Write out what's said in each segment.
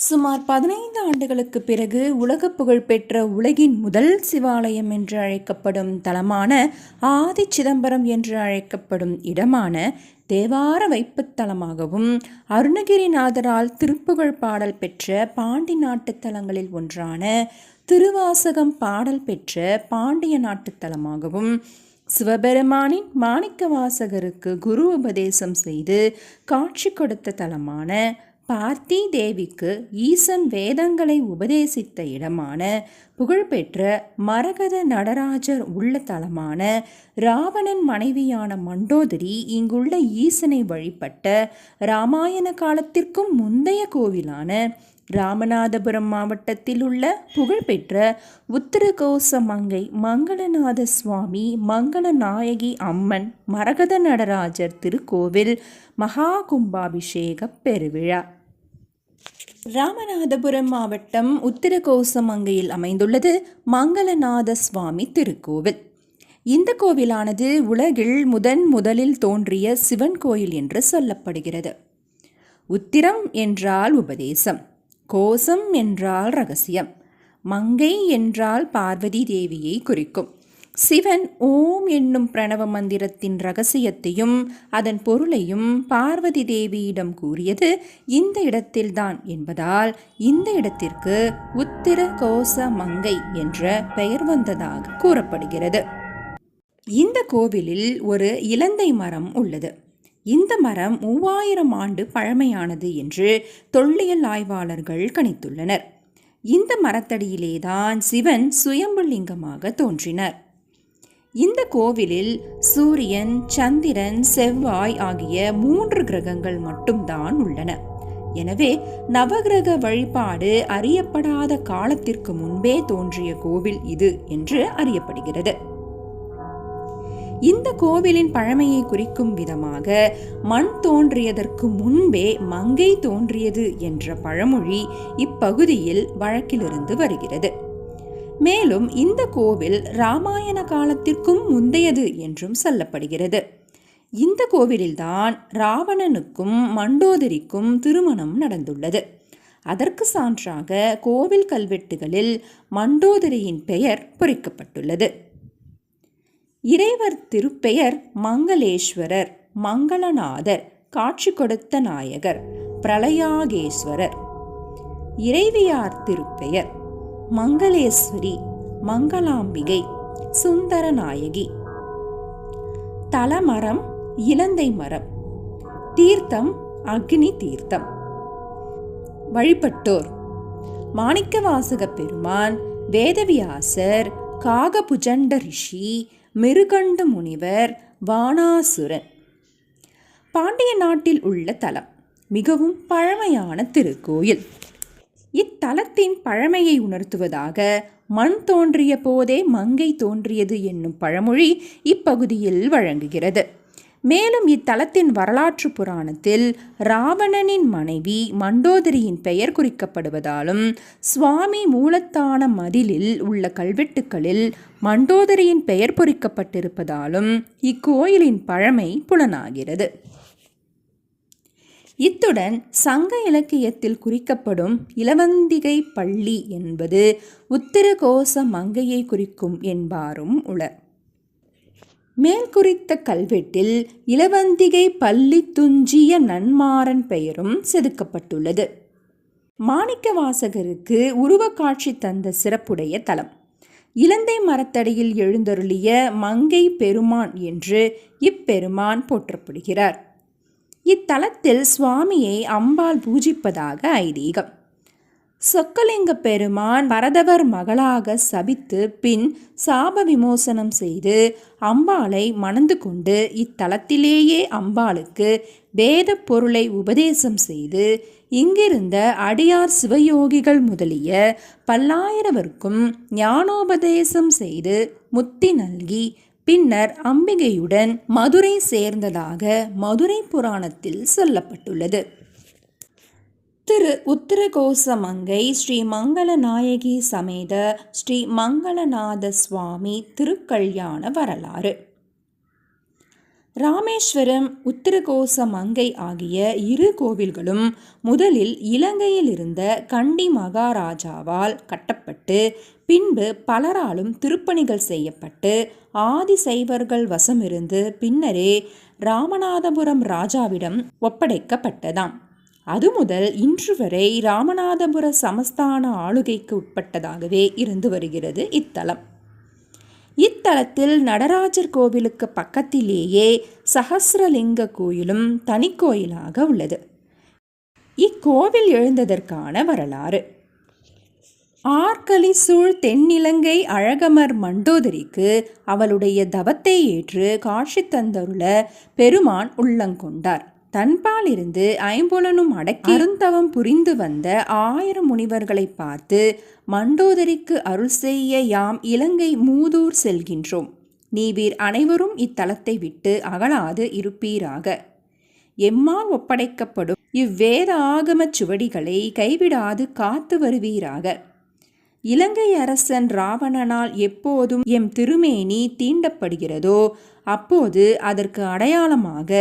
சுமார் 15 ஆண்டுகளுக்கு பிறகு உலக புகழ்பெற்ற உலகின் முதல் சிவாலயம் என்று அழைக்கப்படும் தலமான ஆதி சிதம்பரம் என்று அழைக்கப்படும் இடமான தேவார வைப்புத் தலமாகவும் அருணகிரிநாதரால் திருப்புகழ் பாடல் பெற்ற பாண்டி நாட்டு தலங்களில் ஒன்றான திருவாசகம் பாடல் பெற்ற பாண்டிய நாட்டு தலமாகவும் சிவபெருமானின் மாணிக்க வாசகருக்கு குரு உபதேசம் செய்து காட்சி கொடுத்த தலமான பார்த்தி தேவிக்கு ஈசன் வேதங்களை உபதேசித்த இடமான புகழ்பெற்ற மரகத நடராஜர் உள்ள தலமான ராவணன் மனைவியான மண்டோதரி இங்குள்ள ஈசனை வழிபட்ட இராமாயண காலத்திற்கும் முந்தைய கோவிலான ராமநாதபுரம் மாவட்டத்தில் உள்ள புகழ்பெற்ற உத்திரகோசமங்கை மங்களநாத சுவாமி மங்களநாயகி அம்மன் மரகத நடராஜர் திருக்கோவில் மகா கும்பாபிஷேக பெருவிழா. ராமநாதபுரம் மாவட்டம் உத்திரகோசமங்கையில் அமைந்துள்ளது மங்களநாத சுவாமி திருக்கோவில். இந்த கோவிலானது உலகில் முதலில் தோன்றிய சிவன் கோயில் என்று சொல்லப்படுகிறது. உத்திரம் என்றால் உபதேசம், கோசம் என்றால் ரகசியம், மங்கை என்றால் பார்வதி தேவியை குறிக்கும். சிவன் ஓம் என்னும் பிரணவ மந்திரத்தின் இரகசியத்தையும் அதன் பொருளையும் பார்வதி தேவியிடம் கூறியது இந்த இடத்தில்தான் என்பதால் இந்த இடத்திற்கு உத்திர கோச மங்கை என்ற பெயர் வந்ததாக கூறப்படுகிறது. இந்த கோவிலில் ஒரு இலந்தை மரம் உள்ளது. இந்த மரம் 3000 ஆண்டு பழமையானது என்று தொல்லியல் ஆய்வாளர்கள் கணித்துள்ளனர். இந்த மரத்தடியிலேதான் சிவன் சுயம்புலிங்கமாக தோன்றினார். இந்த கோவிலில் சூரியன், சந்திரன், செவ்வாய் ஆகிய 3 கிரகங்கள் மட்டும்தான் உள்ளன. எனவே நவகிரக வழிபாடு அறியப்படாத காலத்திற்கு முன்பே தோன்றிய கோவில் இது என்று அறியப்படுகிறது. இந்த கோவிலின் பழமையை குறிக்கும் விதமாக மண் தோன்றியதற்கு முன்பே மங்கை தோன்றியது என்ற பழமொழி இப்பகுதியில் வழக்கிலிருந்து வருகிறது. மேலும் இந்த கோவில் இராமாயண காலத்திற்கும் முந்தையது என்றும் சொல்லப்படுகிறது. இந்த கோவிலில்தான் ராவணனுக்கும் மண்டோதரிக்கும் திருமணம் நடந்துள்ளது. அதற்கு சான்றாக கோவில் கல்வெட்டுகளில் மண்டோதரியின் பெயர் பொறிக்கப்பட்டுள்ளது. இறைவர் திருப்பெயர் மங்களேஸ்வரர், மங்களநாதர், காட்சி கொடுத்த நாயகர், பிரளயாகேஸ்வரர். இறைவியார் திருப்பெயர் மங்களேஸ்வரி, மங்களாம்பிகை, சுந்தரநாயகி. தலமரம் இலந்தை மரம். தீர்த்தம் அக்னி தீர்த்தம். வழிபட்டோர் மாணிக்கவாசக பெருமான், வேதவியாசர், காகபுஜண்ட ரிஷி, மிருகண்ட முனிவர், வானாசுரன். பாண்டிய நாட்டில் உள்ள தலம் மிகவும் பழமையான திருக்கோயில். இத்தலத்தின் பழமையை உணர்த்துவதாக மண் தோன்றிய போதே மங்கை தோன்றியது என்னும் பழமொழி இப்பகுதியில் வழங்குகிறது. மேலும் இத்தலத்தின் வரலாற்று புராணத்தில் ராவணனின் மனைவி மண்டோதரியின் பெயர் குறிக்கப்படுவதாலும் சுவாமி மூலத்தான மதிலில் உள்ள கல்வெட்டுக்களில் மண்டோதரியின் பெயர் பொறிக்கப்பட்டிருப்பதாலும் இக்கோயிலின் பழமை புலனாகிறது. இத்துடன் சங்க இலக்கியத்தில் குறிக்கப்படும் இலவந்திகை பள்ளி என்பது உத்திரகோச மங்கையை குறிக்கும் என்பாரும் உளர். மேல் குறித்த கல்வெட்டில் இலவந்திகை பள்ளி துஞ்சிய நன்மாறன் பெயரும் செதுக்கப்பட்டுள்ளது. மாணிக்க வாசகருக்கு உருவக்காட்சி தந்த சிறப்புடைய தலம். இலந்தை மரத்தடியில் எழுந்தருளிய மங்கை பெருமான் என்று இப்பெருமான் போற்றப்படுகிறார். இத்தலத்தில் சுவாமியை அம்பாள் பூஜிப்பதாக ஐதீகம். சொக்கலிங்க பெருமான் பரதவர் மகளாக சபித்து பின் சாப விமோசனம் செய்து அம்பாளை மணந்து கொண்டு இத்தலத்திலேயே அம்பாளுக்கு வேத பொருளை உபதேசம் செய்து இங்கிருந்த அடியார் சிவயோகிகள் முதலிய பல்லாயிரவர்க்கும் ஞானோபதேசம் செய்து முத்தி நல்கி பின்னர் அம்பிகையுடன் மதுரை சேர்ந்ததாக மதுரை புராணத்தில் சொல்லப்பட்டுள்ளது. திரு உத்திரகோசமங்கை ஸ்ரீ மங்களநாயகி சமேத ஸ்ரீ மங்களநாத சுவாமி திருக்கல்யாண வரலாறு. ராமேஸ்வரம், உத்திரகோச மங்கை ஆகிய இரு கோவில்களும் முதலில் இலங்கையில் இருந்த கண்டி மகாராஜாவால் கட்டப்பட்டு பின்பு பலராலும் திருப்பணிகள் செய்யப்பட்டு ஆதிசைவர்கள் வசமிருந்து பின்னரே ராமநாதபுரம் ராஜாவிடம் ஒப்படைக்கப்பட்டதாம். அது முதல் இன்று வரை ராமநாதபுர சமஸ்தான ஆளுகைக்கு உட்பட்டதாகவே இருந்து வருகிறது இத்தலம். இத்தலத்தில் நடராஜர் கோவிலுக்கு பக்கத்திலேயே சஹஸ்ரலிங்க கோயிலும் தனிக்கோயிலாக உள்ளது. இக்கோவில் எழுந்ததற்கான வரலாறு: ஆற்களி சூழ் தென்னிலங்கை அழகமர் மண்டோதரிக்கு அவளுடைய தவத்தை ஏற்று காட்சி தந்தருள பெருமான் உள்ளங்கொண்டார். தன்பால் இருந்து ஐம்புலனும் அடக்கி அருந்தவம் புரிந்து வந்த 1000 முனிவர்களை பார்த்து, மண்டோதரிக்கு அருள் செய்ய யாம் இலங்கை மூதூர் செல்கின்றோம். நீவீர் அனைவரும் இத்தலத்தை விட்டு அகலாது இருப்பீராக. எம்மால் ஒப்படைக்கப்படும் இவ்வேத ஆகமச் சுவடிகளை கைவிடாது காத்து வருவீராக. இலங்கை அரசன் ராவணனால் எப்போதும் எம் திருமேனி தீண்டப்படுகிறதோ அப்போது அதற்கு அடையாளமாக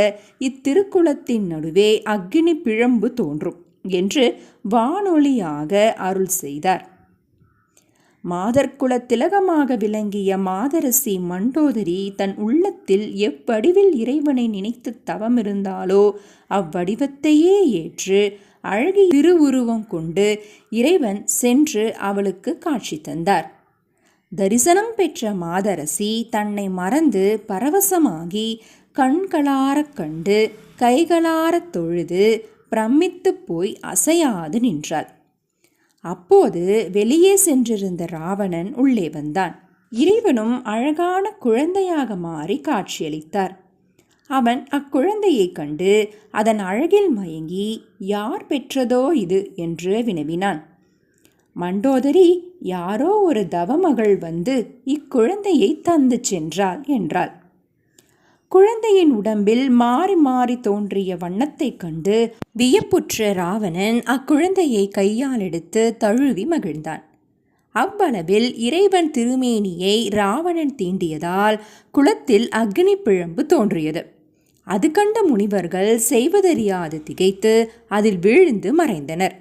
இத்திருக்குளத்தின் நடுவே அக்கினி பிழம்பு தோன்றும் என்று வானொலியாக அருள் செய்தார். மாதர்குல திலகமாக விளங்கிய மாதரசி மண்டோதரி தன் உள்ளத்தில் எவ்வடிவில் இறைவனை நினைத்து தவமிருந்தாலோ அவ்வடிவத்தையே ஏற்று அழகிய திருவுருவம் கொண்டு இறைவன் சென்று அவளுக்கு காட்சி தந்தார். தரிசனம் பெற்ற மாதரசி தன்னை மறந்து பரவசமாகி கண்களாரக் கண்டு கைகளாரத் தொழுது பிரமித்து போய் அசையாது நின்றாள். அப்போது வெளியே சென்றிருந்த ராவணன் உள்ளே வந்தான். இறைவனும் அழகான குழந்தையாக மாறி காட்சியளித்தார். அவன் அக்குழந்தையை கண்டு அதன் அழகில் மயங்கி யார் பெற்றதோ இது என்று வினவினான். மண்டோதரி யாரோ ஒரு தவமகள் வந்து இக்குழந்தையை தந்து சென்றாள் என்றாள். குழந்தையின் உடம்பில் மாறி மாறி தோன்றிய வண்ணத்தை கண்டு வியப்புற்ற ராவணன் அக்குழந்தையை கையால் எடுத்து தழுவி மகிழ்ந்தான். அவ்வளவில் இறைவன் திருமேனியை ராவணன் தீண்டியதால் குளத்தில் அக்னி பிழம்பு தோன்றியது. அது கண்ட முனிவர்கள் செய்வதறியாது திகைத்து அதில் வீழ்ந்து மறைந்தனர்.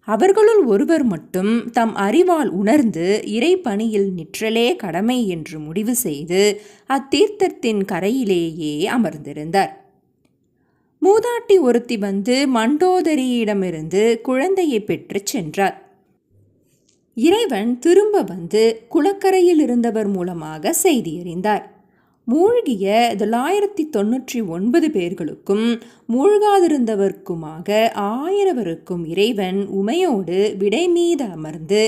அவர்களுள் ஒருவர் மட்டும் தம் அறிவால் உணர்ந்து இறை பணியில் நிற்றலே கடமை என்று முடிவு செய்து அத்தீர்த்தத்தின் கரையிலேயே அமர்ந்திருந்தார். மூதாட்டி ஒருத்தி வந்து மண்டோதரியிடமிருந்து குழந்தையை பெற்று சென்றார். இறைவன் திரும்ப வந்து குளக்கரையில் இருந்தவர் மூலமாக செய்தி அறிந்தார். மூழ்கிய 999 பேர்களுக்கும் மூழ்காதிருந்தவர்க்குமாக 1000 இறைவன் உமையோடு விடை மீது அமர்ந்து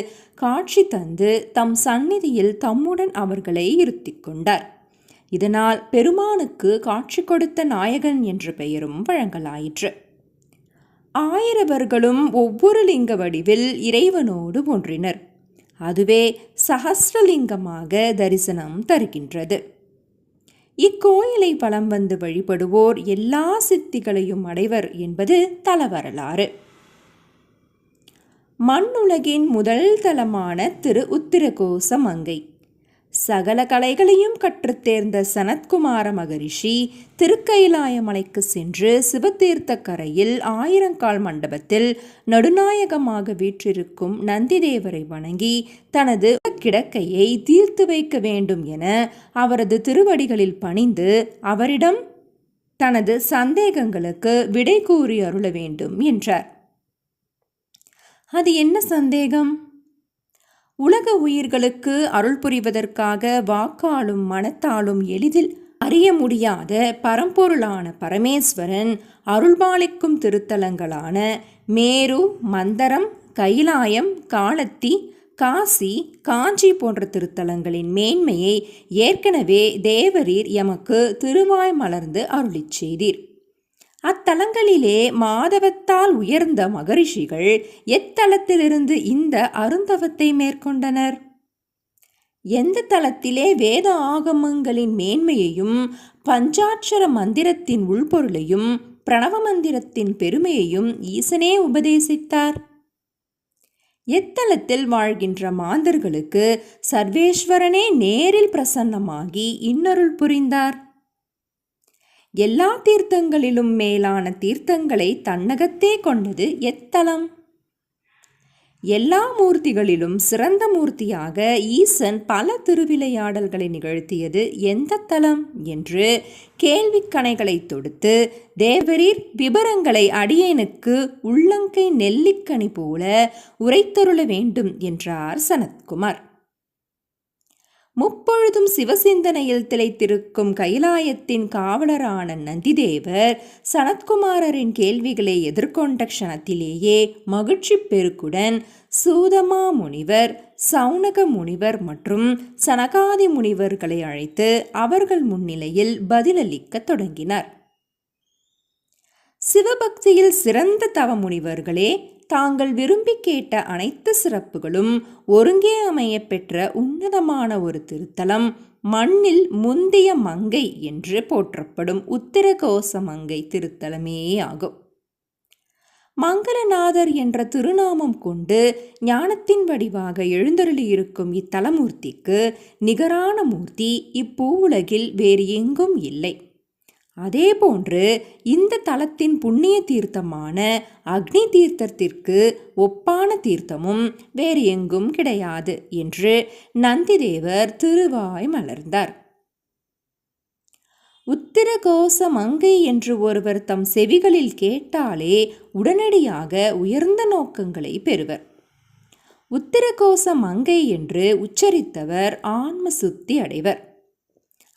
காட்சி தந்து தம் சந்நிதியில் தம்முடன் அவர்களை இருத்தி கொண்டார். இதனால் பெருமானுக்கு காட்சி கொடுத்த நாயகன் என்ற பெயரும் வழங்கலாயிற்று. 1000 ஒவ்வொரு லிங்க வடிவில் இறைவனோடு ஒன்றினர். அதுவே சஹஸ்ரலிங்கமாக தரிசனம் தருகின்றது. இக்கோயிலை வலம் வந்து வழிபடுவோர் எல்லா சித்திகளையும் அடைவர் என்பது தலவரலாறு. மண்ணுலகின் முதல் தலமான திரு உத்திரகோச மங்கை. சகல கலைகளையும் கற்றுத்தேர்ந்த சனத்குமார மகரிஷி திருக்கைலாய மலைக்கு சென்று சிவதீர்த்த கரையில் 1000 மண்டபத்தில் நடுநாயகமாக வீற்றிருக்கும் நந்திதேவரை வணங்கி தனது கிடக்கையை தீர்த்து வைக்க வேண்டும் என அவரது திருவடிகளில் பணிந்து அவரிடம் தனது சந்தேகங்களுக்கு விடை கூறி அருள வேண்டும் என்றார். அது என்ன சந்தேகம்? உலக உயிர்களுக்கு அருள் புரிவதற்காக வாக்காலும் மனத்தாலும் எளிதில் அறிய முடியாத பரம்பொருளான பரமேஸ்வரன் அருள்பாலிக்கும் திருத்தலங்களான மேரு, மந்தரம், கைலாயம், காலத்தி, காசி, காஞ்சி போன்ற திருத்தலங்களின் மேன்மையை ஏற்கனவே தேவரீர் எமக்கு திருவாய் மலர்ந்து அருளிச் செய்தீர். அத்தலங்களிலே மாதவத்தால் உயர்ந்த மகரிஷிகள் எத்தலத்திலிருந்து இந்த அருந்தவத்தை மேற்கொண்டனர்? எந்த தலத்திலே வேத ஆகமங்களின் மேன்மையையும் பஞ்சாட்சர மந்திரத்தின் உள்பொருளையும் பிரணவ மந்திரத்தின் பெருமையையும் ஈசனே உபதேசித்தார்? எத்தலத்தில் வாழ்கின்ற மாந்தர்களுக்கு சர்வேஸ்வரனே நேரில் பிரசன்னமாகி இன்னருள் புரிந்தார்? எல்லா தீர்த்தங்களிலும் மேலான தீர்த்தங்களை தன்னகத்தே கொண்டது எத்தலம்? எல்லா மூர்த்திகளிலும் சிறந்த மூர்த்தியாக ஈசன் பல திருவிளையாடல்களை நிகழ்த்தியது எந்த தலம் என்று கேள்விக்கணைகளை தொடுத்து, தேவரீர் விபரங்களை அடியேனுக்கு உள்ளங்கை நெல்லிக்கனி போல உரைத்தருள வேண்டும் என்றார் சனத்குமார். முப்பொழுதும் சிவசிந்தனையில் திளைத்திருக்கும் கைலாயத்தின் காவலரான நந்திதேவர் சனத்குமாரரின் கேள்விகளை எதிர்கொண்ட க்ஷணத்திலேயே மகிழ்ச்சி பெருக்குடன் சூதமா முனிவர், சௌனக முனிவர் மற்றும் சனகாதி முனிவர்களை அழைத்து அவர்கள் முன்னிலையில் பதிலளிக்க தொடங்கினார். சிவபக்தியில் சிறந்த தவ முனிவர்களே, தாங்கள் விரும்பி கேட்ட அனைத்து சிறப்புகளும் ஒருங்கே அமைய பெற்ற உன்னதமான ஒரு திருத்தலம் மண்ணில் முந்திய மங்கை என்று போற்றப்படும் உத்திரகோச மங்கை திருத்தலமே ஆகும். மங்களநாதர் என்ற திருநாமம் கொண்டு ஞானத்தின் வடிவாக எழுந்தருளியிருக்கும் இத்தலமூர்த்திக்கு நிகரான மூர்த்தி இப்பூவுலகில் வேறு எங்கும் இல்லை. அதேபோன்று இந்த தலத்தின் புண்ணிய தீர்த்தமான அக்னி தீர்த்தத்திற்கு ஒப்பான தீர்த்தமும் வேறு எங்கும் கிடையாது என்று நந்திதேவர் திருவாய் மலர்ந்தார். உத்திரகோச மங்கை என்று ஒருவர் தம் செவிகளில் கேட்டாலே உடனடியாக உயர்ந்த நோக்கங்களை பெறுவர். உத்திரகோச மங்கை என்று உச்சரித்தவர் ஆன்ம சுத்தி அடைவர்.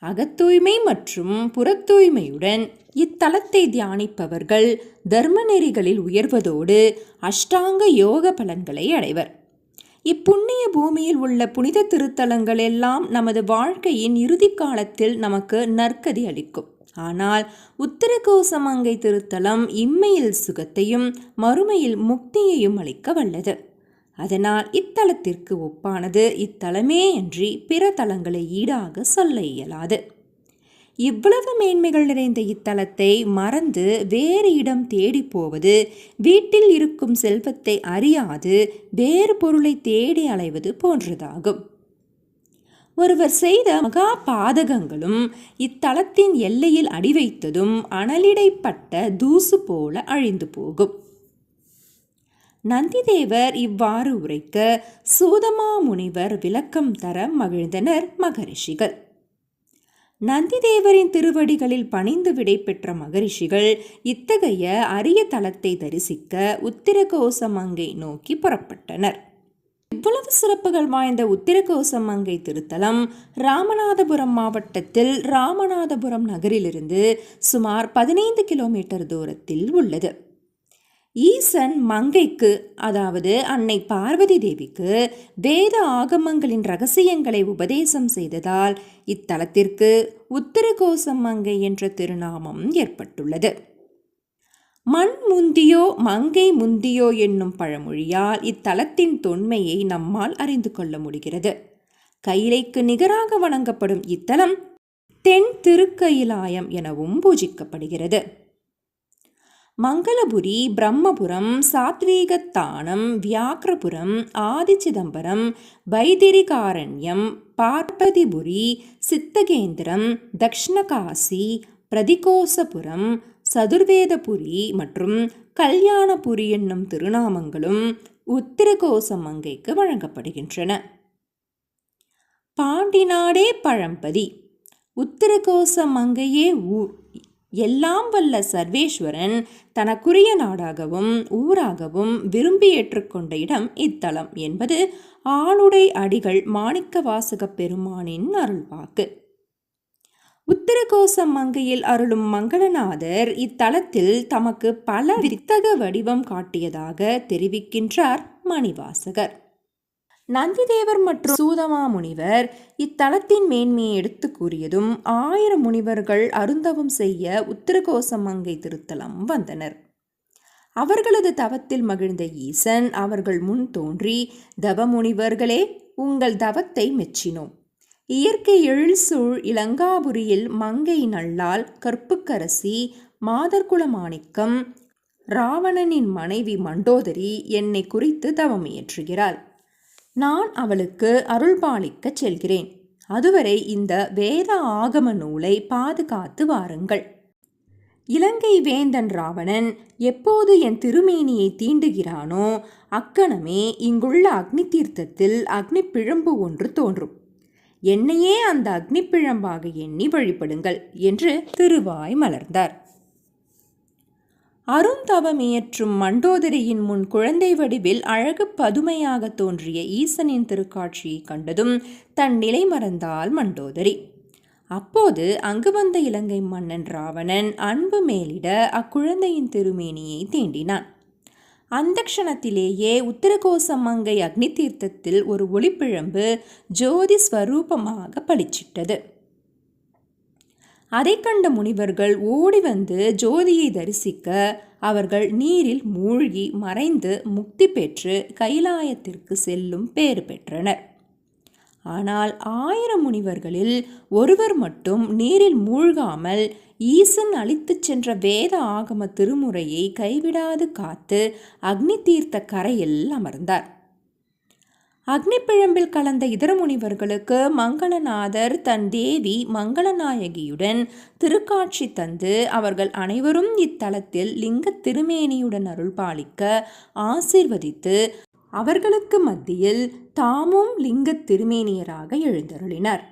அகத்தூய்மை மற்றும் புறத்தூய்மையுடன் இத்தலத்தை தியானிப்பவர்கள் தர்ம நெறிகளில் உயர்வதோடு அஷ்டாங்க யோக பலன்களை அடைவர். இப்புண்ணிய பூமியில் உள்ள புனித திருத்தலங்கள் எல்லாம் நமது வாழ்க்கையின் இறுதி காலத்தில் நமக்கு நற்கதி அளிக்கும். ஆனால் உத்திரகோசமங்கை திருத்தலம் இம்மையில் சுகத்தையும் மறுமையில் முக்தியையும் அளிக்க வல்லது. அதனால் இத்தலத்திற்கு ஒப்பானது இத்தலமே அன்றி பிற தலங்களை ஈடாக சொல்ல இயலாது. இவ்வளவு மேன்மைகள் நிறைந்த இத்தலத்தை மறந்து வேறு இடம் தேடி போவது வீட்டில் இருக்கும் செல்வத்தை அறியாது வேறு பொருளை தேடி அலைவது போன்றதாகும். ஒருவர் செய்த மகா பாதகங்களும் இத்தலத்தின் எல்லையில் அடி வைத்ததும் அனலிடைப்பட்ட தூசு போல அழிந்து போகும். நந்திதேவர் இவ்வாறு உரைக்க சூதமா முனிவர் விளக்கம் தர மகிழ்ந்தனர் மகரிஷிகள். நந்திதேவரின் திருவடிகளில் பணிந்து விடை பெற்ற மகரிஷிகள் இத்தகைய அரிய தலத்தை தரிசிக்க உத்திரகோசமங்கை நோக்கி புறப்பட்டனர். இவ்வளவு சிறப்புகள் வாய்ந்த உத்திரகோசமங்கை திருத்தலம் ராமநாதபுரம் மாவட்டத்தில் ராமநாதபுரம் நகரிலிருந்து சுமார் 15 கிலோமீட்டர் தூரத்தில் உள்ளது. ஈசன் மங்கைக்கு, அதாவது அன்னை பார்வதி தேவிக்கு வேத ஆகமங்களின் ரகசியங்களை உபதேசம் செய்ததால் இத்தலத்திற்கு உத்திரகோசம் மங்கை என்ற திருநாமம் ஏற்பட்டுள்ளது. மண் முந்தியோ மங்கை முந்தியோ என்னும் பழமொழியால் இத்தலத்தின் தொன்மையை நம்மால் அறிந்து கொள்ள முடிகிறது. கைலைக்கு நிகராக வணங்கப்படும் இத்தலம் தென் திருக்கயிலாயம் எனவும் பூஜிக்கப்படுகிறது. மங்களபுரி, பிரம்மபுரம், சாத்வீகத்தானம், வியாக்கிரபுரம், ஆதிச்சிதம்பரம், வைதிரிகாரண்யம், பார்ப்பதிபுரி, சித்தகேந்திரம், தக்ஷணகாசி, பிரதிகோசபுரம், சதுர்வேதபுரி மற்றும் கல்யாணபுரி என்னும் திருநாமங்களும் உத்திரகோசமங்கைக்கு வழங்கப்படுகின்றன. பாண்டிநாடே பழம்பதி, உத்திரகோசமங்கையே ஊர். எல்லாம் வல்ல சர்வேஸ்வரன் தனக்குரிய நாடாகவும் ஊராகவும் விரும்பி ஏற்றுக்கொண்ட இடம் இத்தலம் என்பது ஆளுடை அடிகள் மாணிக்கவாசக பெருமானின் அருள்வாக்கு. உத்திரகோசமங்கையில் அருளும் மங்களநாதர் இத்தலத்தில் தமக்கு பல வித்தக வடிவம் காட்டியதாக தெரிவிக்கின்றார் மணிவாசகர். நந்திதேவர் மற்றும் சூதமா முனிவர் இத்தலத்தின் மேன்மையை எடுத்து கூறியதும் 1000 முனிவர்கள் அருந்தவம் செய்ய உத்திரகோசமங்கை திருத்தலம் வந்தனர். அவர்களது தவத்தில் மகிழ்ந்த ஈசன் அவர்கள் முன் தோன்றி, தவ முனிவர்களே, உங்கள் தவத்தை மெச்சினோம். இயற்கை எழில் சூழ் இலங்காபுரியில் மங்கை நல்லால் கற்புக்கரசி மாதர்குல மாணிக்கம் ராவணனின் மனைவி மண்டோதரி என்னை குறித்து தவம் இயற்றுகிறாள். நான் அவளுக்கு அருள்பாலிக்க செல்கிறேன். அதுவரை இந்த வேத ஆகம நூலை பாதுகாத்து வாருங்கள். இலங்கை வேந்தன் ராவணன் எப்போது என் திருமேனியை தீண்டுகிறானோ அக்கணமே இங்குள்ள அக்னி தீர்த்தத்தில் அக்னி பிழம்பு ஒன்று தோன்றும். என்னையே அந்த அக்னி பிழம்பாக எண்ணி வழிபடுங்கள் என்று திருவாய் மலர்ந்தார். அருந்தவமியற்றும் மண்டோதரியின் முன் குழந்தை வடிவில் அழகு பதுமையாக தோன்றிய ஈசனின் திருக்காட்சியை கண்டதும் தன் நிலை மறந்தாள் மண்டோதரி. அப்போது அங்கு வந்த இலங்கை மன்னன் ராவணன் அன்பு மேலிட அக்குழந்தையின் திருமேனியை தீண்டினான். அந்த க்ஷணத்திலேயே உத்தரகோச மங்கை அக்னி தீர்த்தத்தில் ஒரு ஒளிப்பிழம்பு ஜோதி ஸ்வரூபமாக பளிச்சிட்டது. அதை கண்ட முனிவர்கள் ஓடி வந்து ஜோதியை தரிசிக்க அவர்கள் நீரில் மூழ்கி மறைந்து முக்தி பெற்று கைலாயத்திற்கு செல்லும் பேறு பெற்றனர். ஆனால் 1000 முனிவர்களில் ஒருவர் மட்டும் நீரில் மூழ்காமல் ஈசன் அளித்துச் சென்ற வேத ஆகம திருமுறையை கைவிடாது காத்து அக்னி தீர்த்த கரையில் அமர்ந்தார். அக்னி பிழம்பில் கலந்த இதர முனிவர்களுக்கு மங்களநாதர் தன் தேவி மங்களநாயகியுடன் திருக்காட்சி தந்து அவர்கள் அனைவரும் இத்தலத்தில் லிங்க திருமேனியுடன் அருள் பாலிக்க ஆசீர்வதித்து அவர்களுக்கு மத்தியில் தாமும் லிங்க திருமேனியராக எழுந்தருளினார்.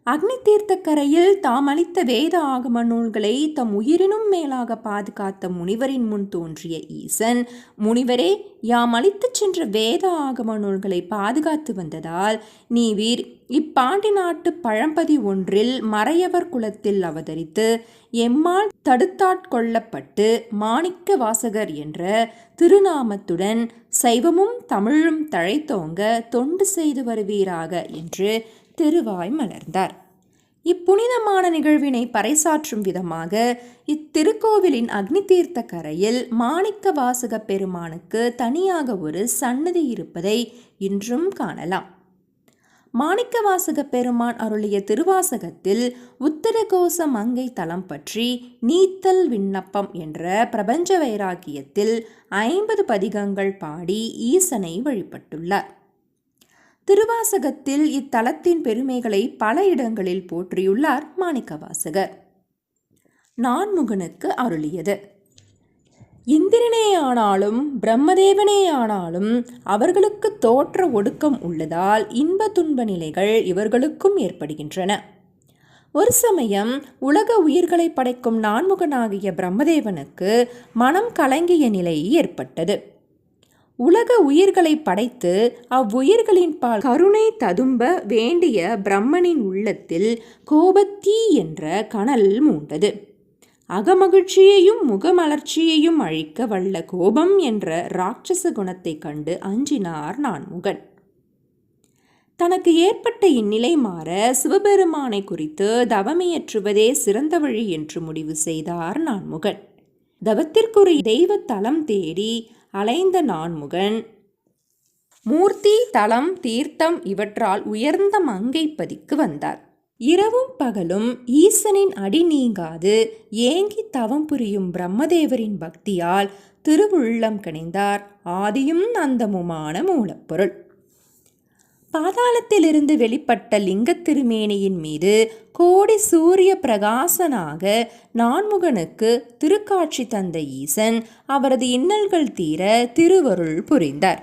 அக்னி தீர்த்த கரையில் தாம் அளித்த வேத ஆகம நூல்களை தம் உயிரினும் மேலாக பாதுகாத்த முனிவரின் முன் தோன்றிய ஈசன், முனிவரே, யாம் அளித்துச் சென்ற வேத ஆகம நூல்களை பாதுகாத்து வந்ததால் நீவீர் இப்பாண்டி நாட்டு பழம்பதி ஒன்றில் மறையவர் குலத்தில் அவதரித்து எம்மால் தடுத்தாட்கொள்ளப்பட்டு மாணிக்க வாசகர் என்ற திருநாமத்துடன் சைவமும் தமிழும் தழைத்தோங்க தொண்டு செய்து வருவீராக என்று திருவாய் மலர்ந்தார். இப்புனிதமான நிகழ்வினை பறைசாற்றும் விதமாக இத்திருக்கோவிலின் அக்னி தீர்த்த கரையில் மாணிக்க வாசக பெருமானுக்கு தனியாக ஒரு சன்னதி இருப்பதை இன்றும் காணலாம். மாணிக்க வாசக பெருமான் அருளிய திருவாசகத்தில் உத்தரகோச மங்கை தலம் பற்றி நீத்தல் விண்ணப்பம் என்ற பிரபஞ்ச வைராகியத்தில் 50 பதிகங்கள் பாடி ஈசனை வழிபட்டுள்ளார். திருவாசகத்தில் இத்தலத்தின் பெருமைகளை பல இடங்களில் போற்றியுள்ளார் மாணிக்கவாசகர். நான்முகனுக்கு அருளியது. இந்திரனேயானாலும் பிரம்மதேவனேயானாலும் அவர்களுக்கு தோற்ற ஒடுக்கம் உள்ளதால் இன்ப துன்ப நிலைகள் இவர்களுக்கும் ஏற்படுகின்றன. ஒரு சமயம் உலக உயிர்களை படைக்கும் நான்முகனாகிய பிரம்மதேவனுக்கு மனம் கலங்கிய நிலை ஏற்பட்டது. உலக உயிர்களை படைத்து அவ்வுயிர்களின் பால் கருணை ததும்ப வேண்டிய பிரம்மனின் உள்ளத்தில் கோபத்தீ என்ற கனல் மூண்டது. அகமகிழ்ச்சியையும் முகமலர்ச்சியையும் அழிக்க வல்ல கோபம் என்ற ராட்சச குணத்தை கண்டு அஞ்சினார் நான்முகன். தனக்கு ஏற்பட்ட இந்நிலை மாற சிவபெருமானை குறித்து தவமியற்றுவதே சிறந்த வழி என்று முடிவு செய்தார் நான்முகன். தவத்திற்குரிய தெய்வ தலம் தேடி அலைந்த நான்முகன் மூர்த்தி, தலம், தீர்த்தம் இவற்றால் உயர்ந்த மங்கைப்பதிக்கு வந்தார். இரவும் பகலும் ஈசனின் அடி நீங்காது ஏங்கி தவம் புரியும் பிரம்மதேவரின் பக்தியால் திருவுள்ளம் கனிந்தார் ஆதியும் அந்தமுமான மூலப்பொருள். பாதாளத்திலிருந்து வெளிப்பட்ட லிங்க திருமேனியின் மீது கோடி சூரிய பிரகாசனாக நான்முகனுக்கு திருக்காட்சி தந்த ஈசன் அவரது இன்னல்கள் தீர திருவருள் புரிந்தார்.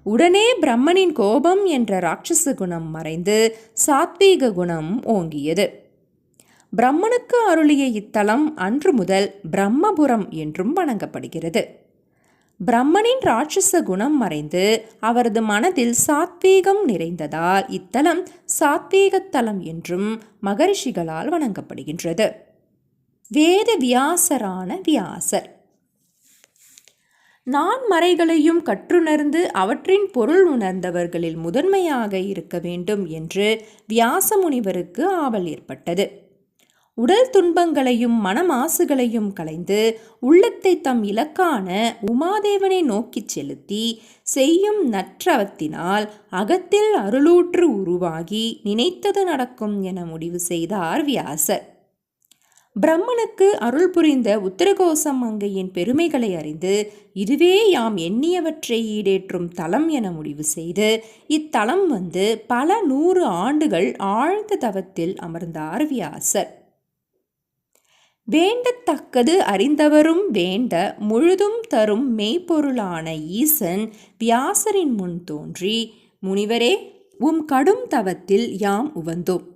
உடனே பிரம்மனின் கோபம் என்ற ராட்சச குணம் மறைந்து சாத்வீக குணம் ஓங்கியது. பிரம்மனுக்கு அருளிய இத்தலம் அன்று முதல் பிரம்மபுரம் என்றும் வணங்கப்படுகிறது. பிரம்மனின் ராட்சச குணம் மறைந்து அவரது மனதில் சாத்வீகம் நிறைந்ததால் இத்தலம் சாத்வீகத்தலம் என்றும் மகரிஷிகளால் வணங்கப்படுகின்றது. வேத வியாசரான வியாசர் நான்மறைகளையும் கற்றுணர்ந்து அவற்றின் பொருள் உணர்ந்தவர்களில் முதன்மையாக இருக்க வேண்டும் என்று வியாச முனிவருக்கு ஆவல் ஏற்பட்டது. உடல் துன்பங்களையும் மனமாசுகளையும் களைந்து உள்ளத்தை தம் இலக்கான உமாதேவனை நோக்கிச் செலுத்தி செய்யும் நற்றவத்தினால் அகத்தில் அருளூற்று உருவாகி நினைத்தது நடக்கும் என முடிவு செய்தார் வியாசர். பிரம்மனுக்கு அருள் புரிந்த உத்தரகோசம் மங்கையின் பெருமைகளை அறிந்து இதுவே யாம் எண்ணியவற்றை ஈடேற்றும் தலம் என முடிவு செய்து இத்தலம் வந்து பல 100 ஆண்டுகள் ஆழ்ந்த தவத்தில் அமர்ந்தார் வியாசர். வேண்டத்தக்கது அறிந்தவரும் வேண்ட முழுதும் தரும் மெய்ப்பொருளான ஈசன் வியாசரின் முன் தோன்றி, முனிவரே, உம் கடும் தவத்தில் யாம் உவந்தோம்.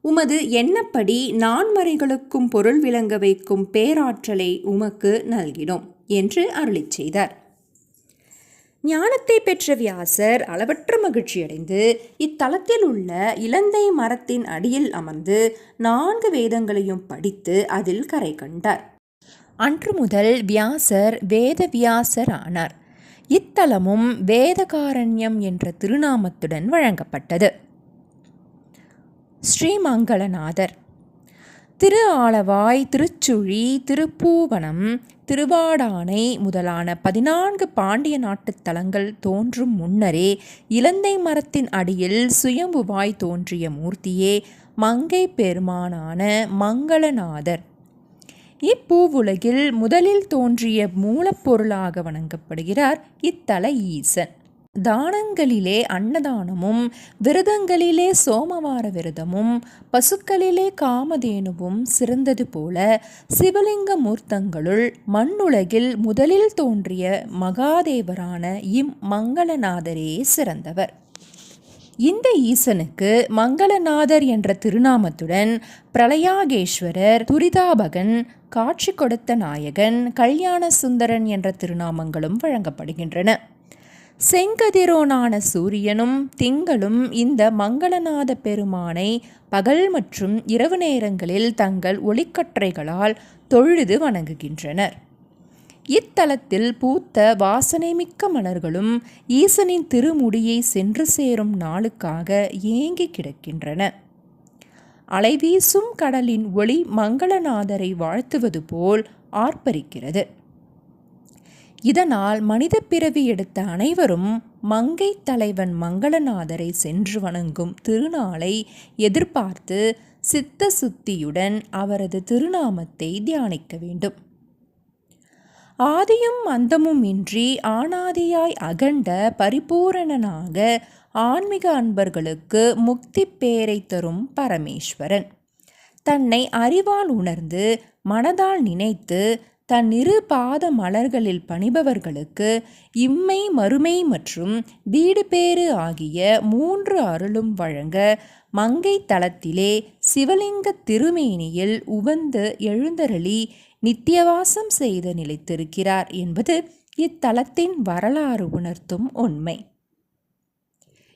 உமது எண்ணப்படி நான்மறைகளுக்கும் பொருள் விளங்க வைக்கும் பேராற்றலை உமக்கு நல்கினோம் என்று அருளிச் செய்தார். ஞானத்தை பெற்ற வியாசர் அளவற்ற மகிழ்ச்சியடைந்து இத்தலத்தில் உள்ள இலந்தை மரத்தின் அடியில் அமர்ந்து 4 வேதங்களையும் படித்து அதில் கரை கண்டார். அன்று முதல் வியாசர் வேத வியாசர் ஆனார். இத்தலமும் வேதகாரண்யம் என்ற திருநாமத்துடன் வழங்கப்பட்டது. ஸ்ரீமங்களநாதர். திரு ஆலவாய், திருச்சுழி, திருப்பூவனம், திருவாடானை முதலான 14 பாண்டிய நாட்டுத் தலங்கள் தோன்றும் முன்னரே இலந்தை மரத்தின் அடியில் சுயம்புவாய் தோன்றிய மூர்த்தியே மங்கை பெருமானான மங்களநாதர். இப்பூவுலகில் முதலில் தோன்றிய மூலப்பொருளாக வணங்கப்படுகிறார் இத்தல ஈசன். தானங்களிலே அன்னதானமும், விரதங்களிலே சோமவார விரதமும், பசுக்களிலே காமதேனுவும் சிறந்தது போல சிவலிங்க மூர்த்தங்களுள் மண்ணுலகில் முதலில் தோன்றிய மகாதேவரான இம்மங்களநாதரே சிறந்தவர். இந்த ஈசனுக்கு மங்களநாதர் என்ற திருநாமத்துடன் பிரளயாகேஸ்வரர், துரிதாபகன், காட்சி கொடுத்த நாயகன், கல்யாண சுந்தரன் என்ற திருநாமங்களும் வழங்கப்படுகின்றன. செங்கதிரோனான சூரியனும் திங்களும் இந்த மங்களநாத பெருமானை பகல் மற்றும் இரவு நேரங்களில் தங்கள் ஒளிக்கற்றைகளால் தொழுது வணங்குகின்றனர். இத்தலத்தில் பூத்த வாசனைமிக்க மலர்களும் ஈசனின் திருமுடியை சென்று சேரும் நாளுக்காக ஏங்கி கிடக்கின்றன. அலைவீசும் கடலின் ஒளி மங்களநாதரை வாழ்த்துவது போல் ஆர்ப்பரிக்கிறது. இதனால் மனித பிறவி எடுத்த அனைவரும் மங்கை தலைவன் மங்களநாதரை சென்று வணங்கும் திருநாளை எதிர்பார்த்து சித்த சுத்தியுடன் அவரது திருநாமத்தை தியானிக்க வேண்டும். ஆதியும் அந்தமும் இன்றி ஆனாதியாய் அகண்ட பரிபூரணனாக ஆன்மீக அன்பர்களுக்கு முக்தி பேரை தரும் பரமேஸ்வரன். தன்னை அறிவால் உணர்ந்து மனதால் நினைத்து தன் இரு பாத மலர்களில் பணிபவர்களுக்கு இம்மை, மறுமை மற்றும் வீடு பேறு ஆகிய 3 அருளும் வழங்க மங்கை தலத்திலே சிவலிங்க திருமேனியில் உவந்து எழுந்தருளி நித்தியவாசம் செய்து நிலைத்திருக்கிறார் என்பது இத்தலத்தின் வரலாறு உணர்த்தும் உண்மை.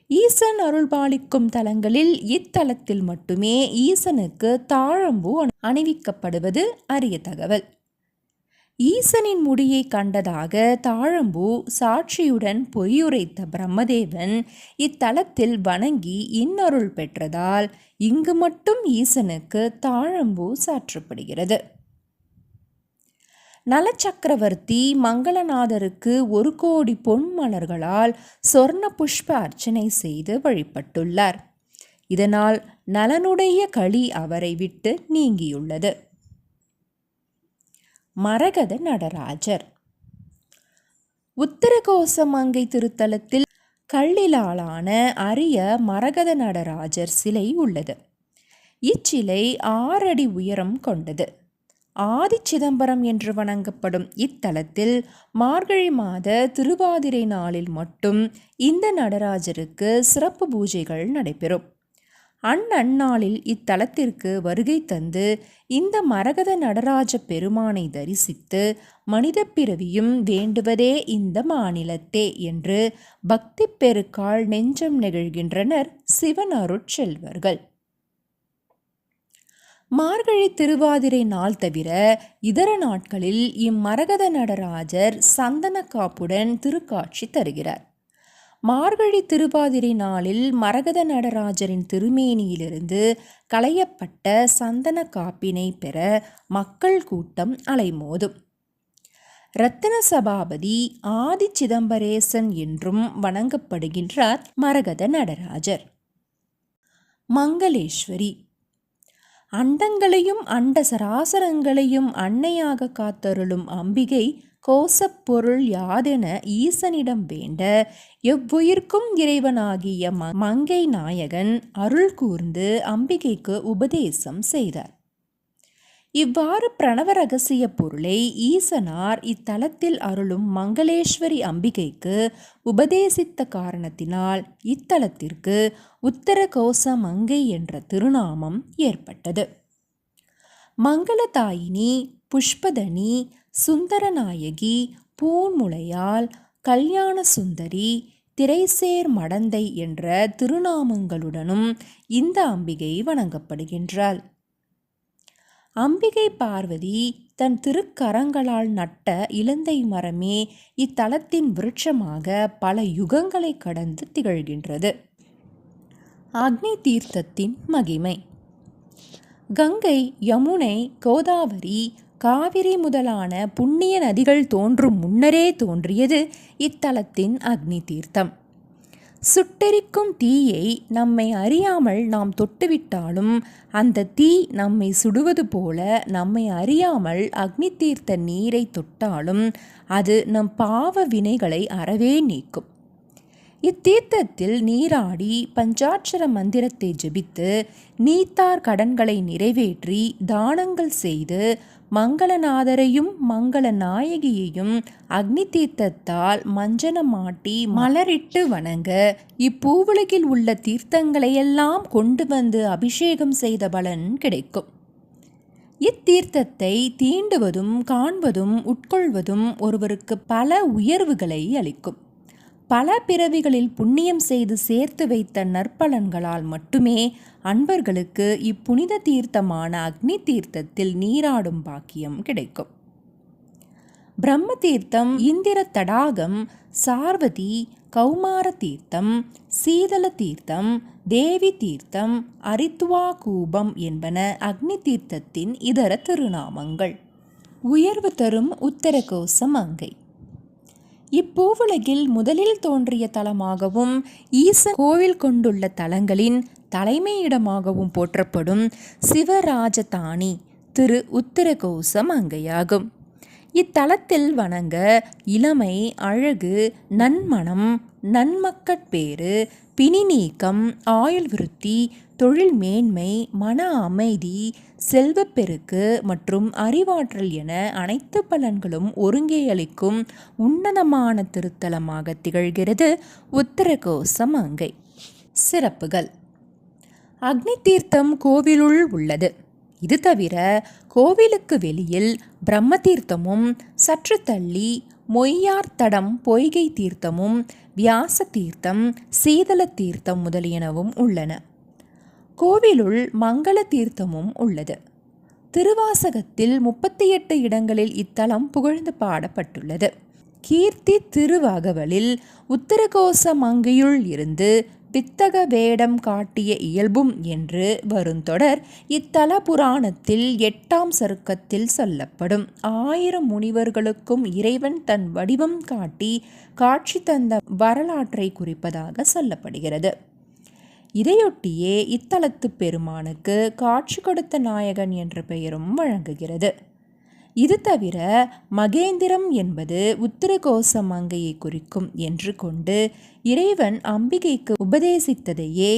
ஈசன் அருள்பாலிக்கும் தலங்களில் இத்தலத்தில் மட்டுமே ஈசனுக்கு தாழம்பூ அணிவிக்கப்படுவது அரிய தகவல். ஈசனின் முடியை கண்டதாக தாழம்பூ சாட்சியுடன் பொய்யுரைத்த பிரம்மதேவன் இத்தலத்தில் வணங்கி இன்னருள் பெற்றதால் இங்கு மட்டும் ஈசனுக்கு தாழம்பூ சாற்றப்படுகிறது. நலச்சக்கரவர்த்தி மங்களநாதருக்கு 1 கோடி பொன் மலர்களால் சொர்ண புஷ்ப அர்ச்சனை செய்து வழிபட்டுள்ளார். இதனால் நலனுடைய களி அவரை விட்டு நீங்கியுள்ளது. மரகத நடராஜர். உத்தரகோசமங்கை திருத்தலத்தில் கல்லிலாலான அரிய மரகத நடராஜர் சிலை உள்ளது. இச்சிலை 6 அடி உயரம் கொண்டது. ஆதி சிதம்பரம் என்று வணங்கப்படும் இத்தலத்தில் மார்கழி மாத திருவாதிரை நாளில் மட்டும் இந்த நடராஜருக்கு சிறப்பு பூஜைகள் நடைபெறும். அந்நாளில் இத்தலத்திற்கு வருகை தந்து இந்த மரகத நடராஜ பெருமானை தரிசித்து மனித பிறவியும் வேண்டுவதே இந்த மாநிலத்தே என்று பக்தி பெருக்கால் நெஞ்சம் நெகிழ்கின்றனர் சிவன் அருட்செல்வர்கள். மார்கழி திருவாதிரை நாள் தவிர இதர நாட்களில் இம்மரகத நடராஜர் சந்தன காப்புடன் திருக்காட்சி தருகிறார். மார்கழி திருவாதிரை நாளில் மரகத நடராஜரின் திருமேனியிலிருந்து களையப்பட்ட சந்தன காப்பினை பெற மக்கள் கூட்டம் அலைமோதும். இரத்தின சபாபதி ஆதி சிதம்பரேசன் என்றும் வணங்கப்படுகின்றார் மரகத நடராஜர். மங்களேஸ்வரி. அண்டங்களையும் அண்ட சராசரங்களையும் அன்னையாக காத்தருளும் அம்பிகை கோசப்பொருள் யாதென ஈசனிடம் வேண்ட எவ்வுயிர்க்கும் இறைவனாகிய மங்கை நாயகன் அருள் கூர்ந்து அம்பிகைக்கு உபதேசம் செய்தார். இவ்வாறு பிரணவ ரகசிய பொருளை ஈசனார் இத்தலத்தில் அருளும் மங்களேஸ்வரி அம்பிகைக்கு உபதேசித்த காரணத்தினால் இத்தலத்திற்கு உத்தரகோச மங்கை என்ற திருநாமம் ஏற்பட்டது. மங்களதாயினி, புஷ்பதனி, சுந்தரநாயகி, பூன்முளையால், கல்யாண சுந்தரி, திரைசேர் மடந்தை என்ற திருநாமங்களுடனும் இந்த அம்பிகை வணங்கப்படுகின்றாள். அம்பிகை பார்வதி தன் திருக்கரங்களால் நட்ட இலந்தை மரமே இத்தலத்தின் விருட்சமாக பல யுகங்களை கடந்து திகழ்கின்றது. அக்னி தீர்த்தத்தின் மகிமை. கங்கை, யமுனை, கோதாவரி, காவிரி முதலான புண்ணிய நதிகள் தோன்றும் முன்னரே தோன்றியது இத்தலத்தின் அக்னி தீர்த்தம். சுட்டெரிக்கும் தீயை நம்மை அறியாமல் நாம் தொட்டுவிட்டாலும் அந்த தீ நம்மை சுடுவது போல நம்மை அறியாமல் அக்னி தீர்த்த நீரை தொட்டாலும் அது நம் பாவ வினைகளை அறவே நீக்கும். இத்தீர்த்தத்தில் நீராடி பஞ்சாட்சர மந்திரத்தை ஜெபித்து நீத்தார் கடன்களை நிறைவேற்றி தானங்கள் செய்து மங்களநாதரையும் மங்கள நாயகியையும் அக்னி தீர்த்தத்தால் மஞ்சனமாட்டி மலரிட்டு வணங்க இப்பூவுலகில் உள்ள தீர்த்தங்களையெல்லாம் கொண்டு வந்து அபிஷேகம் செய்த பலன் கிடைக்கும். இத்தீர்த்தத்தை தீண்டுவதும் காண்பதும் உட்கொள்வதும் ஒருவருக்கு பல உயர்வுகளை அளிக்கும். பல பிறவிகளில் புண்ணியம் செய்து சேர்த்து வைத்த நற்பலன்களால் மட்டுமே அன்பர்களுக்கு இப்புனித தீர்த்தமான அக்னி தீர்த்தத்தில் நீராடும் பாக்கியம் கிடைக்கும். பிரம்ம தீர்த்தம், இந்திர தடாகம், சார்வதி, கௌமார தீர்த்தம், சீதள தீர்த்தம், தேவி தீர்த்தம், அரித்வா கூபம் என்பன அக்னி தீர்த்தத்தின் இதர திருநாமங்கள். உயர்வு தரும் உத்தரகோச மங்கை. இப்பூவுலகில் முதலில் தோன்றிய தலமாகவும் ஈசன் கோவில் கொண்டுள்ள தலங்களின் தலைமையிடமாகவும் போற்றப்படும் சிவராஜதானி திரு உத்தரகோச மங்கையாகும். இத்தலத்தில் வணங்க இளமை, அழகு, நன்மணம், நன்மக்கட்பேறு, பிணி நீக்கம், ஆயுள் விருத்தி, தொழில் மேன்மை, மன அமைதி, செல்வப்பெருக்கு மற்றும் அறிவாற்றல் என அனைத்து பலன்களும் ஒருங்கே அளிக்கும் உன்னதமான திருத்தலமாக திகழ்கிறது உத்தரகோச மங்கை. சிறப்புகள். அக்னி தீர்த்தம் கோவிலுள் உள்ளது. இது தவிர கோவிலுக்கு வெளியில் பிரம்ம தீர்த்தமும் சற்று தள்ளி மொய்யார்த்தடம் பொய்கை தீர்த்தமும் வியாச தீர்த்தம், சீதள தீர்த்தம் முதலியனவும் உள்ளன. கோவிலுள் மங்கள தீர்த்தமும் உள்ளது. திருவாசகத்தில் 38 இடங்களில் இத்தலம் புகழ்ந்து பாடப்பட்டுள்ளது. கீர்த்தி திருவாகவலில் உத்தரகோச மங்கையுள் இருந்து வித்தக வேடம் காட்டிய இயல்பும் என்று வருந்தொடர் இத்தல புராணத்தில் 8ஆம் சருக்கத்தில் சொல்லப்படும் 1000 முனிவர்களுக்கும் இறைவன் தன் வடிவம் காட்டி காட்சி தந்த வரலாற்றை குறிப்பதாக சொல்லப்படுகிறது. இதையொட்டியே இத்தலத்து பெருமானுக்கு காட்சி கொடுத்த நாயகன் என்ற பெயரும் வழங்குகிறது. இது தவிர மகேந்திரம் என்பது உத்தரகோச மங்கையை குறிக்கும் என்று கொண்டு இறைவன் அம்பிகைக்கு உபதேசித்ததையே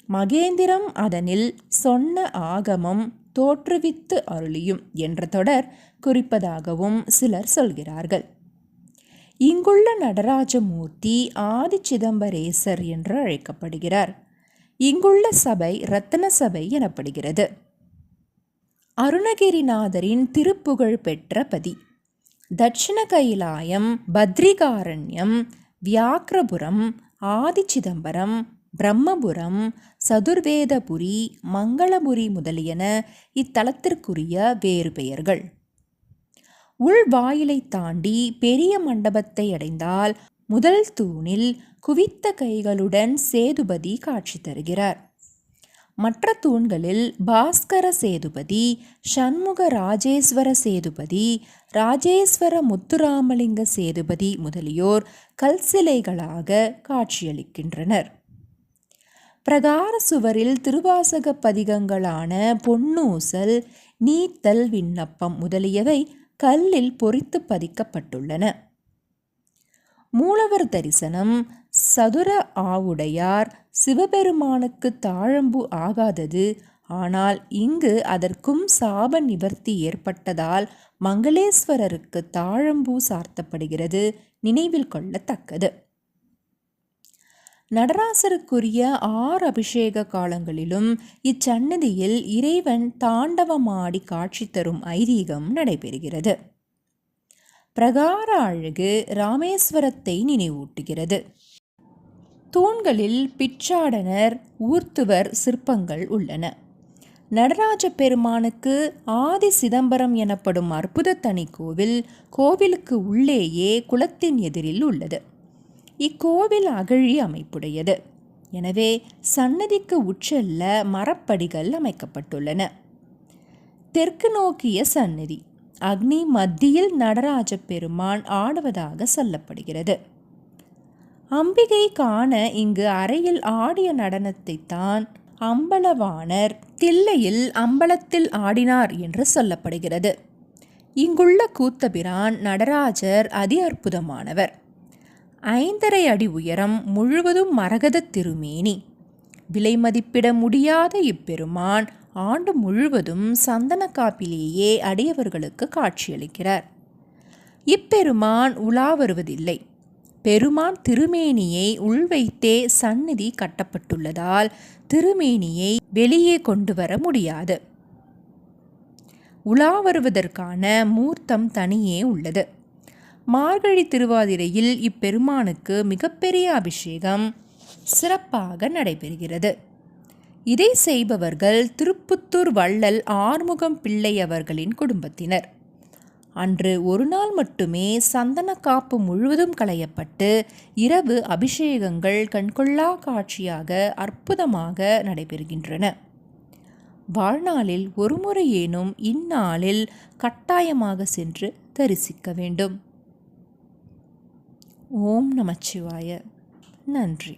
மகேந்திரம் அதனில் சொன்ன ஆகமம் தோற்றுவித்து அருளியும் என்ற தொடர் குறிப்பதாகவும் சிலர் சொல்கிறார்கள். இங்குள்ள நடராஜமூர்த்தி ஆதி சிதம்பரேசர் என்று அழைக்கப்படுகிறார். இங்குள்ள சபை ரத்தன சபை எனப்படுகிறது. அருணகிரிநாதரின் திருப்புகழ் பெற்ற பதி. தட்சிண கைலாயம், பத்ரிகாரண்யம், வியாக்கிரபுரம், ஆதி சிதம்பரம், பிரம்மபுரம், சதுர்வேதபுரி, மங்களபுரி முதலியன இத்தலத்திற்குரிய வேறு பெயர்கள். உள்வாயிலை தாண்டி பெரிய மண்டபத்தை அடைந்தால் முதல் தூணில் குவித்த கைகளுடன் சேதுபதி காட்சி தருகிறார். மற்ற தூண்களில் பாஸ்கர சேதுபதி, சண்முக ராஜேஸ்வர சேதுபதி, ராஜேஸ்வர முத்துராமலிங்க சேதுபதி முதலியோர் கல் சிலைகளாக காட்சியளிக்கின்றனர். பிரகார சுவரில் திருவாசக பதிகங்களான பொன்னூசல், நீத்தல் விண்ணப்பம் முதலியவை கல்லில் பொறித்து பதிக்கப்பட்டுள்ளன. மூலவர் தரிசனம். சதுர ஆவுடையார் சிவபெருமானுக்கு தாழம்பு ஆகாதது ஆனால் இங்கு அதற்கும் சாப நிவர்த்தி ஏற்பட்டதால் மங்களேஸ்வரருக்கு தாழம்பூ சார்த்தப்படுகிறது, நினைவில் கொள்ளத்தக்கது. நடராசருக்குரிய 6 அபிஷேக காலங்களிலும் இச்சன்னதியில் இறைவன் தாண்டவமாடி காட்சி தரும் ஐதீகம் நடைபெறுகிறது. பிரகார அழகு ராமேஸ்வரத்தை நினைவூட்டுகிறது. தூண்களில் பிச்சாடனர், ஊர்த்துவர் சிற்பங்கள் உள்ளன. நடராஜ பெருமானுக்கு ஆதி சிதம்பரம் எனப்படும் அற்புத தனி கோவில் கோவிலுக்கு உள்ளேயே குளத்தின் எதிரில் உள்ளது. இக்கோவில் அகழி அமைப்புடையது. எனவே சன்னதிக்கு உட்செல்ல மரப்படிகள் அமைக்கப்பட்டுள்ளன. தெற்கு நோக்கிய சன்னதி. அக்னி மத்தியில் நடராஜ பெருமான் ஆடுவதாக சொல்லப்படுகிறது. அம்பிகை காண இங்கு அறையில் ஆடிய நடனத்தை தான் அம்பலவாணர் தில்லையில் அம்பலத்தில் ஆடினார் என்று சொல்லப்படுகிறது. இங்குள்ள கூத்தபிரான் நடராஜர் அதி அற்புதமானவர். 5½ அடி உயரம், முழுவதும் மரகத திருமேனி. விலை மதிப்பிட முடியாத இப்பெருமான் ஆண்டு முழுவதும் சந்தன காப்பிலேயே அடியவர்களுக்கு காட்சியளிக்கிறார். இப்பெருமான் உலா வருவதில்லை. பெருமான் திருமேனியை உள்வைத்தே சந்நிதி கட்டப்பட்டுள்ளதால் திருமேனியை வெளியே கொண்டு வர முடியாது. உலா வருவதற்கான மூர்த்தம் தனியே உள்ளது. மார்கழி திருவாதிரையில் இப்பெருமானுக்கு மிகப்பெரிய அபிஷேகம் சிறப்பாக நடைபெறுகிறது. இதை செய்பவர்கள் திருப்புத்தூர் வள்ளல் ஆறுமுகம் பிள்ளை அவர்களின் குடும்பத்தினர். அன்று ஒரு நாள் மட்டுமே சந்தன காப்பு முழுவதும் களையப்பட்டு இரவு அபிஷேகங்கள் கண்கொள்ளா காட்சியாக அற்புதமாக நடைபெறுகின்றன. வாழ்நாளில் ஒருமுறையேனும் இந்நாளில் கட்டாயமாக சென்று தரிசிக்க வேண்டும். ஓம் நமச்சிவாய. நன்றி.